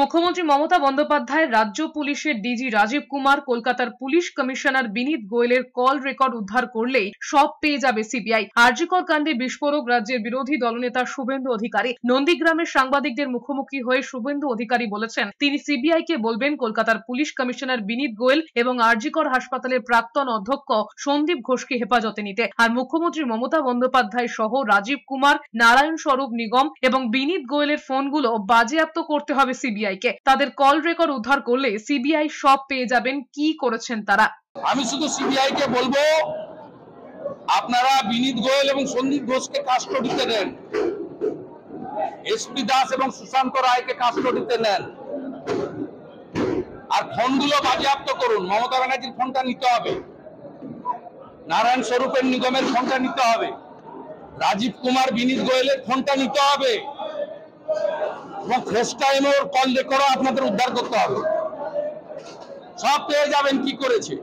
মুখ্যমন্ত্রী মমতা বন্দ্যোপাধ্যায় রাজ্য পুলিশের ডিজি রাজীব কুমার কলকাতার পুলিশ কমিশনার বিনীত গোয়েলের কল রেকর্ড উদ্ধার করলেই সব পেয়ে যাবে সিবিআই। আরজিকর কাণ্ডে বিস্ফোরক রাজ্যের বিরোধী দলনেতা শুভেন্দু অধিকারী নন্দীগ্রামের সাংবাদিকদের মুখোমুখি হয়ে শুভেন্দু অধিকারী বলেছেন তিনি সিবিআই কে বলবেন কলকাতার পুলিশ কমিশনার বিনীত গোয়েল এবং আরজিকর হাসপাতালের প্রাক্তন অধ্যক্ষ সন্দীপ ঘোষকে হেফাজতে নিতে। আর মুখ্যমন্ত্রী মমতা বন্দ্যোপাধ্যায় সহ রাজীব কুমার, নারায়ণ স্বরূপ নিগম এবং বিনীত গোয়েলের ফোনগুলো বাজেয়াপ্ত করতে হবে সিবিআই কে। তাদের কল রেকর্ড উদ্ধার করলে সিবিআই সব পেয়ে যাবেন কি করেছেন তারা। আমি শুধু সিবিআই কে বলবো আপনারা বিনীত গোয়েল এবং সন্দীপ ঘোষকে কাস্টডিতে নেন, এসপি দাস এবং সুশান্ত রায়কে কাস্টডিতে নেন, আর ফোনগুলো বাজেয়াপ্ত করুন। মমতা ব্যানার্জির ফোনটা নিতে হবে, নারায়ণ স্বরূপের নিগমের ফোনটা নিতে হবে, রাজীব কুমার বিনীত গোয়েলের ফোনটা নিতে হবে এবং ফেস টাইম ওর কল রেকর্ডও আপনাদের উদ্ধার করতে হবে। সব পেয়ে যাবেন কি করেছে।